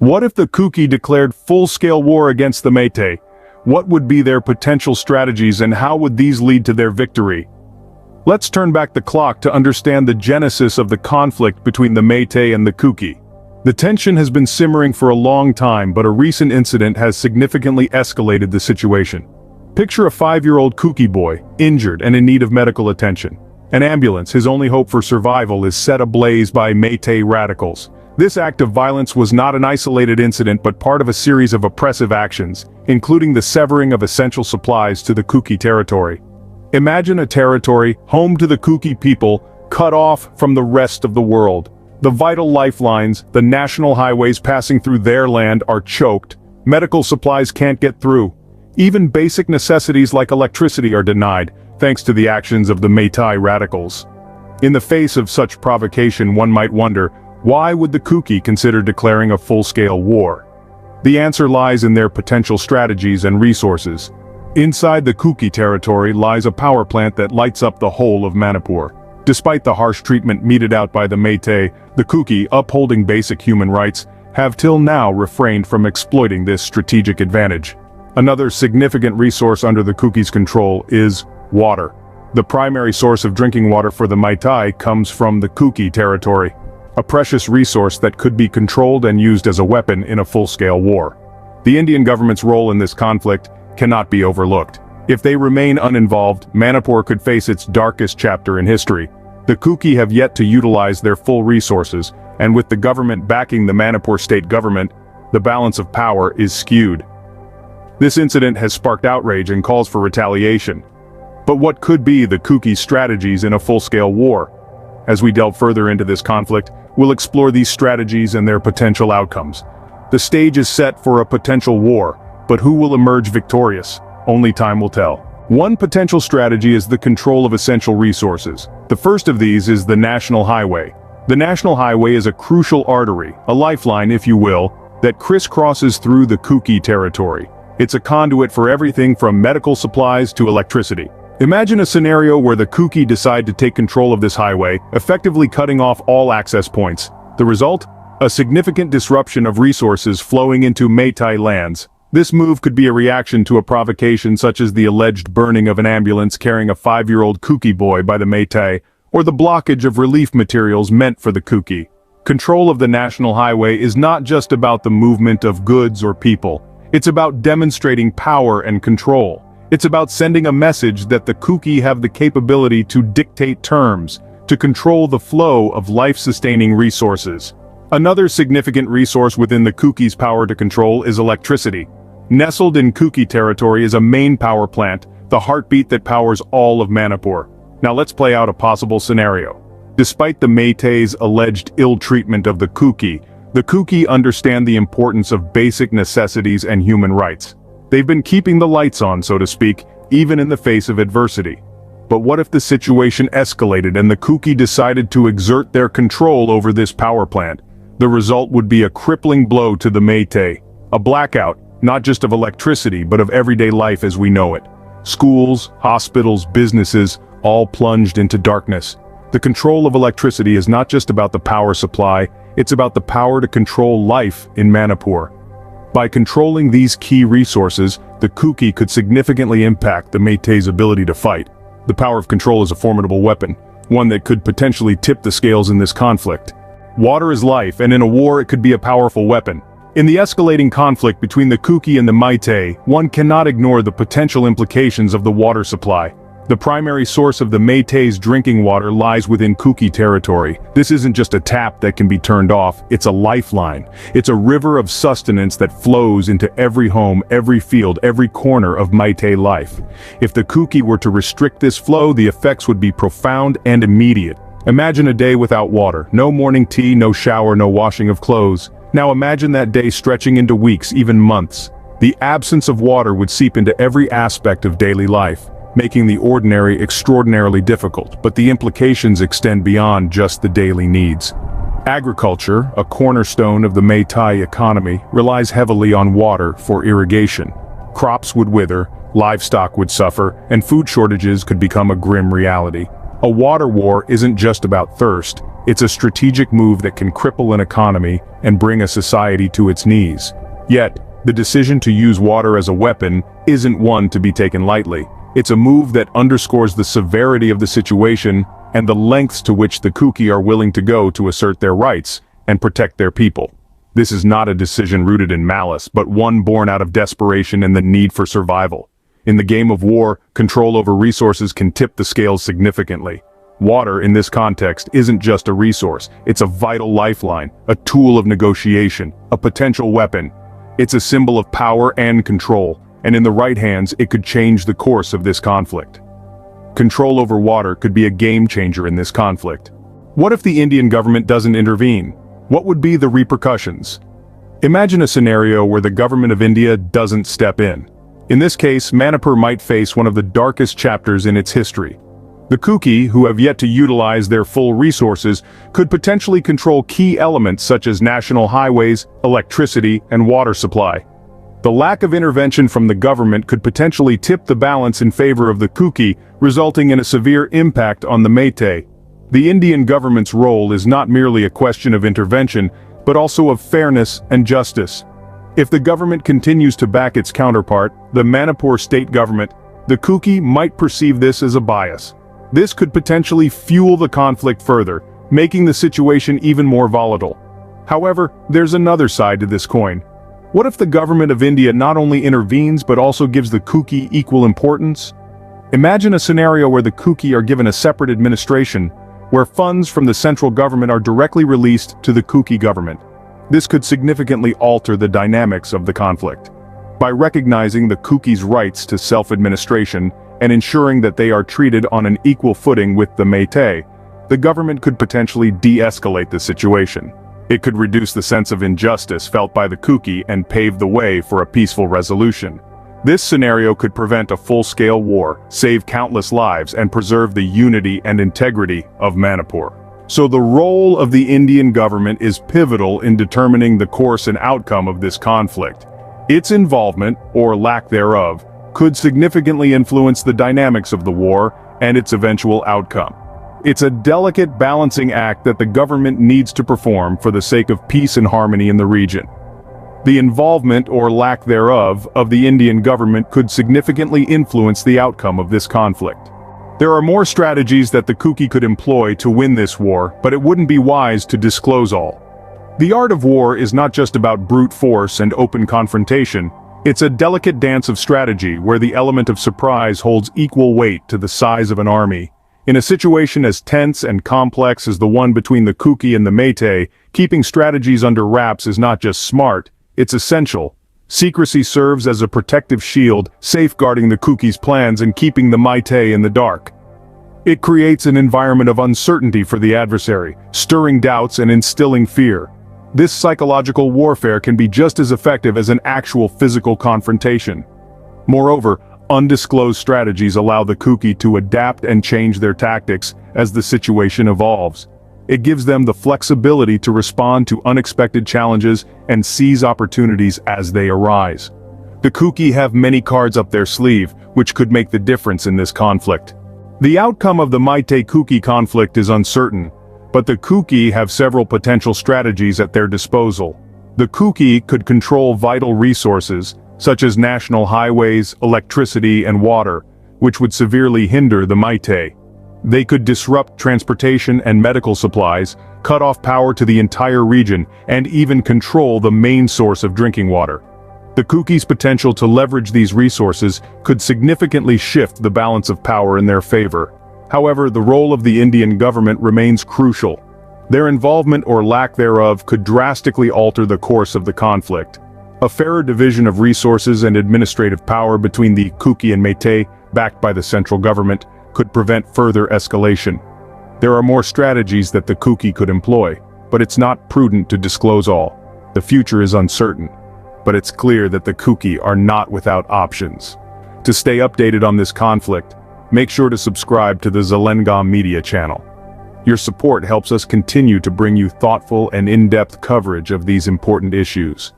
What if the Kuki declared full-scale war against the Meitei? What would be their potential strategies and how would these lead to their victory? Let's turn back the clock to understand the genesis of the conflict between the Meitei and the Kuki. The tension has been simmering for a long time, but a recent incident has significantly escalated the situation. Picture a 5-year-old Kuki boy, injured and in need of medical attention. An ambulance, his only hope for survival, is set ablaze by Meitei radicals. This act of violence was not an isolated incident but part of a series of oppressive actions, including the severing of essential supplies to the Kuki territory. Imagine a territory, home to the Kuki people, cut off from the rest of the world. The vital lifelines, the national highways passing through their land, are choked. Medical supplies can't get through. Even basic necessities like electricity are denied, thanks to the actions of the Meitei radicals. In the face of such provocation, one might wonder, why would the Kuki consider declaring a full-scale war? The answer lies in their potential strategies and resources. Inside the Kuki territory lies a power plant that lights up the whole of Manipur. Despite the harsh treatment meted out by the Meitei, the Kuki, upholding basic human rights, have till now refrained from exploiting this strategic advantage. Another significant resource under the Kuki's control is water. The primary source of drinking water for the Meitei comes from the Kuki territory, a precious resource that could be controlled and used as a weapon in a full-scale war. The Indian government's role in this conflict cannot be overlooked. If they remain uninvolved, Manipur could face its darkest chapter in history. The Kuki have yet to utilize their full resources, and with the government backing the Manipur state government, the balance of power is skewed. This incident has sparked outrage and calls for retaliation. But what could be the Kuki's strategies in a full-scale war? As we delve further into this conflict, we'll explore these strategies and their potential outcomes. The stage is set for a potential war, but who will emerge victorious? Only time will tell. One potential strategy is the control of essential resources. The first of these is the national highway. The national highway is a crucial artery, a lifeline if you will, that crisscrosses through the Kuki territory. It's a conduit for everything from medical supplies to electricity. Imagine a scenario where the Kuki decide to take control of this highway, effectively cutting off all access points. The result? A significant disruption of resources flowing into Meitei lands. This move could be a reaction to a provocation such as the alleged burning of an ambulance carrying a 5-year-old Kuki boy by the Meitei, or the blockage of relief materials meant for the Kuki. Control of the national highway is not just about the movement of goods or people. It's about demonstrating power and control. It's about sending a message that the Kuki have the capability to dictate terms, to control the flow of life-sustaining resources. Another significant resource within the Kuki's power to control is electricity. Nestled in Kuki territory is a main power plant, the heartbeat that powers all of Manipur. Now let's play out a possible scenario. Despite the Meitei's alleged ill treatment of the Kuki understand the importance of basic necessities and human rights. They've been keeping the lights on, so to speak, even in the face of adversity. But what if the situation escalated and the Kuki decided to exert their control over this power plant? The result would be a crippling blow to the Meitei. A blackout, not just of electricity but of everyday life as we know it. Schools, hospitals, businesses, all plunged into darkness. The control of electricity is not just about the power supply, it's about the power to control life in Manipur. By controlling these key resources, the Kuki could significantly impact the Meitei's ability to fight. The power of control is a formidable weapon, one that could potentially tip the scales in this conflict. Water is life, and in a war it could be a powerful weapon. In the escalating conflict between the Kuki and the Meitei, one cannot ignore the potential implications of the water supply. The primary source of the Meitei's drinking water lies within Kuki territory. This isn't just a tap that can be turned off, it's a lifeline. It's a river of sustenance that flows into every home, every field, every corner of Meitei life. If the Kuki were to restrict this flow, the effects would be profound and immediate. Imagine a day without water, no morning tea, no shower, no washing of clothes. Now imagine that day stretching into weeks, even months. The absence of water would seep into every aspect of daily life, making the ordinary extraordinarily difficult, but the implications extend beyond just the daily needs. Agriculture, a cornerstone of the Meitei economy, relies heavily on water for irrigation. Crops would wither, livestock would suffer, and food shortages could become a grim reality. A water war isn't just about thirst, It's a strategic move that can cripple an economy and bring a society to its knees. Yet, the decision to use water as a weapon isn't one to be taken lightly. It's a move that underscores the severity of the situation and the lengths to which the Kuki are willing to go to assert their rights and protect their people. This is not a decision rooted in malice, but one born out of desperation and the need for survival. In the game of war, control over resources can tip the scales significantly. Water, in this context, isn't just a resource. It's a vital lifeline, a tool of negotiation, a potential weapon. It's a symbol of power and control, and in the right hands, it could change the course of this conflict. Control over water could be a game changer in this conflict. What if the Indian government doesn't intervene? What would be the repercussions? Imagine a scenario where the government of India doesn't step in. In this case, Manipur might face one of the darkest chapters in its history. The Kuki, who have yet to utilize their full resources, could potentially control key elements such as national highways, electricity, and water supply. The lack of intervention from the government could potentially tip the balance in favor of the Kuki, resulting in a severe impact on the Meitei. The Indian government's role is not merely a question of intervention, but also of fairness and justice. If the government continues to back its counterpart, the Manipur state government, the Kuki might perceive this as a bias. This could potentially fuel the conflict further, making the situation even more volatile. However, there's another side to this coin. What if the government of India not only intervenes but also gives the Kuki equal importance? Imagine a scenario where the Kuki are given a separate administration, where funds from the central government are directly released to the Kuki government. This could significantly alter the dynamics of the conflict. By recognizing the Kuki's rights to self-administration and ensuring that they are treated on an equal footing with the Meitei, the government could potentially de-escalate the situation. It could reduce the sense of injustice felt by the Kuki and pave the way for a peaceful resolution. This scenario could prevent a full-scale war, save countless lives, and preserve the unity and integrity of Manipur. So the role of the Indian government is pivotal in determining the course and outcome of this conflict. Its involvement, or lack thereof, could significantly influence the dynamics of the war and its eventual outcome. It's a delicate balancing act that the government needs to perform for the sake of peace and harmony in the region. The involvement, or lack thereof, of the Indian government could significantly influence the outcome of this conflict. There are more strategies that the Kuki could employ to win this war, but it wouldn't be wise to disclose all. The art of war is not just about brute force and open confrontation. It's a delicate dance of strategy where the element of surprise holds equal weight to the size of an army. In a situation as tense and complex as the one between the Kuki and the Meitei, keeping strategies under wraps is not just smart, it's essential. Secrecy serves as a protective shield, safeguarding the Kuki's plans and keeping the Meitei in the dark. It creates an environment of uncertainty for the adversary, stirring doubts and instilling fear. This psychological warfare can be just as effective as an actual physical confrontation. Moreover, undisclosed strategies allow the Kuki to adapt and change their tactics as the situation evolves. It gives them the flexibility to respond to unexpected challenges and seize opportunities as they arise. The Kuki have many cards up their sleeve, which could make the difference in this conflict. The outcome of the Meitei-Kuki conflict is uncertain, but the Kuki have several potential strategies at their disposal. The Kuki could control vital resources, such as national highways, electricity, and water, which would severely hinder the Meitei. They could disrupt transportation and medical supplies, cut off power to the entire region, and even control the main source of drinking water. The Kuki's potential to leverage these resources could significantly shift the balance of power in their favor. However, the role of the Indian government remains crucial. Their involvement or lack thereof could drastically alter the course of the conflict. A fairer division of resources and administrative power between the Kuki and Meitei, backed by the central government, could prevent further escalation. There are more strategies that the Kuki could employ, but it's not prudent to disclose all. The future is uncertain, but it's clear that the Kuki are not without options. To stay updated on this conflict, make sure to subscribe to the Zelengam Media channel. Your support helps us continue to bring you thoughtful and in-depth coverage of these important issues.